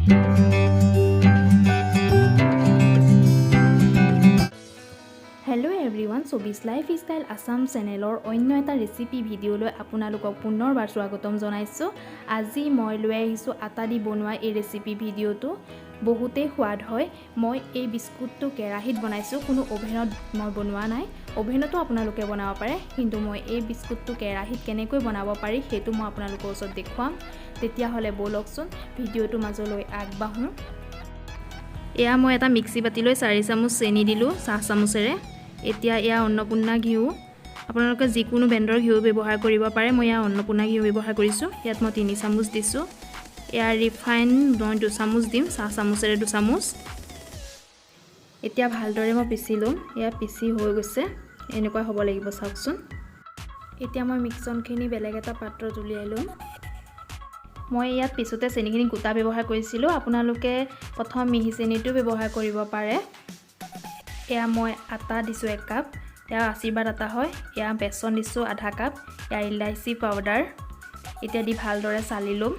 Hello everyone सोबिस lifestyle Assam चेनेलर अन्य एटा recipe भिडिओলৈ আপোনালোকক পুনৰবাৰ স্বাগতম জনাইছো। আজি মই লৈ আহিছো আটা দি বনোৱা এই ৰেচিপি ভিডিওটো বহুতে সোৱাদ হয়। মই এই বিস্কুটটো কেৰাহীত বনাইছো, কোনো ওভেনত মই বনোৱা নাই। ওভেনতো আপোনালোকে বনাব পাৰে, কিন্তু মই এই বিস্কুটটো কেৰাহীত কেনেকৈ বনাব পাৰি সেইটো মই আপোনালোকৰ ওচৰত দেখুৱাম। তেতিয়া হলে বলকচোন ভিডিওটো মাজলৈ আগবাঢ়ো। এয়া মই এটা মিক্সি বাতিলৈ 4 চামুচ চেনি দিলো চাহ চামুচেৰে। এতিয়া এয়া অন্নপূৰ্ণা ঘিউ, আপোনালোকে যিকোনো ব্ৰেণ্ডৰ ঘিউ ব্যৱহাৰ কৰিব পাৰে। মই এয়া অন্নপূৰ্ণা ঘিউ ব্যৱহাৰ কৰিছোঁ। ইয়াত মই 3 চামুচ দিছোঁ। এয়া ৰিফাইন মই 2 চামুচ দিম, চাহ চামুচেৰে 2 চামুচ। এতিয়া ভালদৰে মই পিচি ল'ম। এয়া পিচি হৈ গৈছে, এনেকুৱা হ'ব লাগিব চাওকচোন। এতিয়া মই মিশ্ৰণখিনি বেলেগ এটা পাত্ৰত উলিয়াই ল'ম। মই ইয়াত পিছতে চেনিখিনি গোটা ব্যৱহাৰ কৰিছিলোঁ, আপোনালোকে প্ৰথম মিহি চেনিটো ব্যৱহাৰ কৰিব পাৰে। এয়া মই আটা দিছোঁ 1 কাপ, এয়া আশীৰ্বাদ আটা হয়। এয়া বেচন দিছোঁ আধা কাপ, এয়া ইলাইচি পাউডাৰ। এতিয়া দি ভালদৰে চালি ল'ম।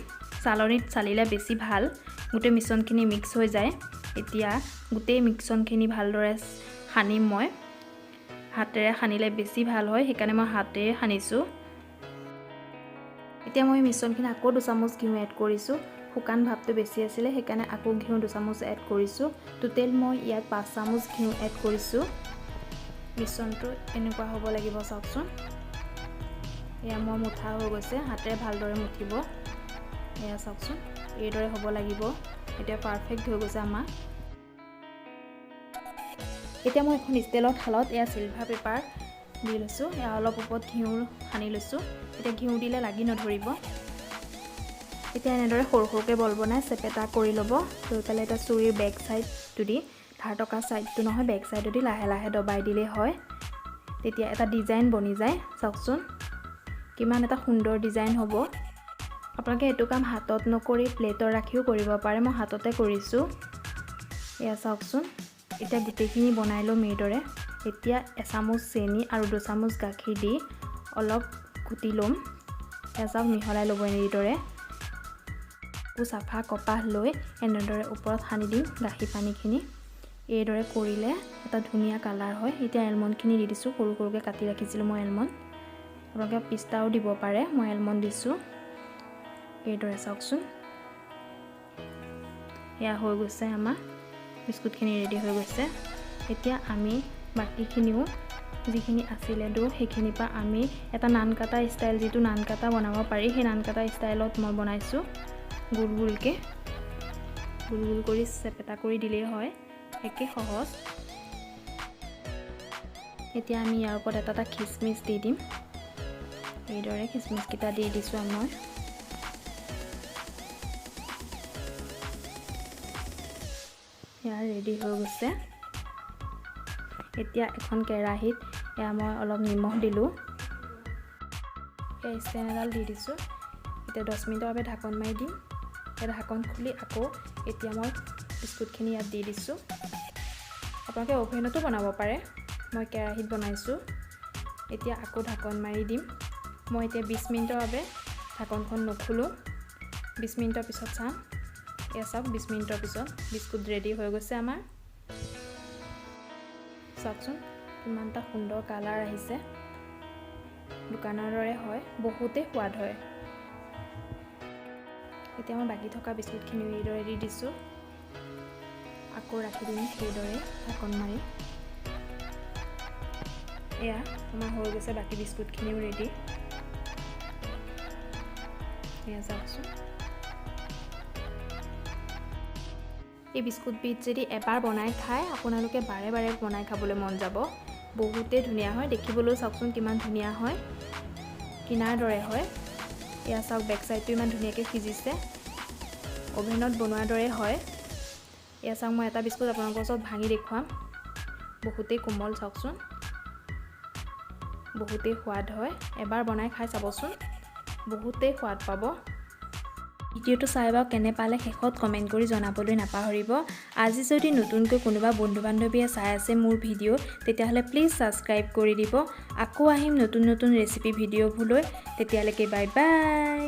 চালনীত চালিলে বেছি ভাল, গোটেই মিশ্ৰণখিনি মিক্স হৈ যায়। এতিয়া গোটেই মিশ্ৰণখিনি ভালদৰে সানিম মই। হাতেৰে সানিলে বেছি ভাল হয়, সেইকাৰণে মই হাতেৰে সানিছোঁ। এতিয়া মই মিশ্ৰণখিনি আকৌ 2 চামুচ ঘিউ এড কৰিছোঁ। শুকান ভাৱটো বেছি আছিলে, সেইকাৰণে আকৌ ঘিউ 2 চামুচ এড কৰিছোঁ। টোটেল মই ইয়াত 5 চামুচ ঘিউ এড কৰিছোঁ। মিশ্ৰণটো এনেকুৱা হ'ব লাগিব চাওকচোন। এয়া মই মুঠা হৈ গৈছে, হাতেৰে ভালদৰে মুঠিব। এয়া চাওকচোন, এইদৰে হ'ব লাগিব। এতিয়া পাৰফেক্ট হৈ গৈছে আমাৰ। এতিয়া মই এখন ষ্টিলৰ থালত এয়া চিলভাৰ পেপাৰ দি লৈছোঁ। এয়া অলপ ওপৰত ঘিউ সানি লৈছোঁ। এতিয়া ঘিউ দিলে লাগি নধৰিব। এতিয়া এনেদৰে সৰু সৰুকৈ বল বনাই চেপেটা কৰি ল'ব। লৈ পেলাই এটা চুৰিৰ বেক চাইডটো দি, ধাৰ টকা চাইডটো নহয় বেক চাইডটো দি লাহে লাহে দবাই দিলেই হয়। তেতিয়া এটা ডিজাইন বনি যায়। চাওকচোন কিমান এটা সুন্দৰ ডিজাইন হ'ব। আপোনালোকে এইটো কাম হাতত নকৰি প্লেটত ৰাখিও কৰিব পাৰে, মই হাততে কৰিছোঁ। এয়া চাওকচোন, এতিয়া গোটেইখিনি বনাই ল'ম এইদৰে। এতিয়া 1 চামুচ চেনি আৰু 2 চামুচ গাখীৰ দি অলপ ঘুটি ল'ম। এয়া চাওক মিহলাই ল'ব এইদৰে। চাফা কপাহ লৈ এনেদৰে ওপৰত সানি দিম গাখীৰ পানীখিনি। এইদৰে কৰিলে এটা ধুনীয়া কালাৰ হয়। এতিয়া এলমণ্ডখিনি দি দিছোঁ, সৰু সৰুকৈ কাটি ৰাখিছিলোঁ মই এলমণ্ড। আপোনালোকে পিস্তাও দিব পাৰে, মই এলমণ্ড দিছোঁ। এইদৰে চাওকচোন, এয়া হৈ গৈছে আমাৰ বিস্কুটখিনি ৰেডি হৈ গৈছে। এতিয়া আমি বাকীখিনিও যিখিনি আছিলে সেইখিনিৰ পৰা আমি এটা নান কাটা ষ্টাইল, যিটো নান কাটা বনাব পাৰি, সেই নান কাটা ষ্টাইলত মই বনাইছোঁ। গোল গোলকৈ গোল গোল কৰি চেপেটা কৰি দিলেই হয়, একে সহজ। এতিয়া আমি ইয়াৰ ওপৰত এটা খিচমিচ দি দিম। এইদৰে খিচমিচকেইটা দি দিছোঁ মই। এয়া ৰেডি হৈ গৈছে। এতিয়া এখন কেৰাহীত এয়া মই অলপ নিমখ দিলোঁ। এয়া ষ্টেণ্ড এডাল দি দিছোঁ। এতিয়া 10 মিনিটৰ বাবে ঢাকন মাৰি দিম। এতিয়া ঢাকন খুলি আকৌ এতিয়া মই বিস্কুটখিনি ইয়াত দি দিছোঁ। আপোনালোকে অভেনতো বনাব পাৰে, মই কেৰাহীত বনাইছোঁ। এতিয়া আকৌ ঢাকন মাৰি দিম। মই এতিয়া 20 মিনিটৰ বাবে ঢাকনখন নুখোলোঁ। 20 মিনিটৰ পিছত চাম। এয়া চাওক 20 মিনিটৰ পিছত বিস্কুট ৰেডি হৈ গৈছে আমাৰ। চাওকচোন কিমান এটা সুন্দৰ কালাৰ আহিছে, দোকানৰ দৰে হয়, বহুতেই সোৱাদ হয়। এতিয়া মই বাকী থকা বিস্কুটখিনি এইদৰে দি দিছোঁ। আকৌ ৰাখি দিম সেইদৰে ঢাকন মাৰি। এয়া আমাৰ হৈ গৈছে বাকী বিস্কুটখিনিও ৰেডি। এয়া চাওকচোন, এই বিস্কুটবিধ যদি এবাৰ বনাই খায়, আপোনালোকে বাৰে বাৰে বনাই খাবলৈ মন যাব। বহুতেই ধুনীয়া হয়, দেখিবলৈও চাওকচোন কিমান ধুনীয়া হয়, কিনাৰ দৰে হয়। এয়া চাওক বেক চাইডটো ইমান ধুনীয়াকৈ সিজিছে, অভেনত বনোৱাৰ দৰে হয়। এয়া চাওক মই এটা বিস্কুট আপোনালোকৰ ওচৰত ভাঙি দেখুৱাম, বহুতেই কোমল চাওকচোন, বহুতেই সোৱাদ হয়। এবাৰ বনাই খাই চাবচোন, বহুতেই সোৱাদ পাব। ভিডিওটো চাই বা কেনে পালে শেষত কমেণ্ট কৰি জনাবলৈ নাপাহৰিব। আজি যদি নতুনকৈ কোনোবা বন্ধু বান্ধৱীয়ে চাই আছে মোৰ ভিডিঅ', তেতিয়াহ'লে প্লিজ ছাবস্ক্ৰাইব কৰি দিব। আকৌ আহিম নতুন নতুন ৰেচিপি ভিডিঅ'বোৰ লৈ, তেতিয়ালৈকে বাই বাই।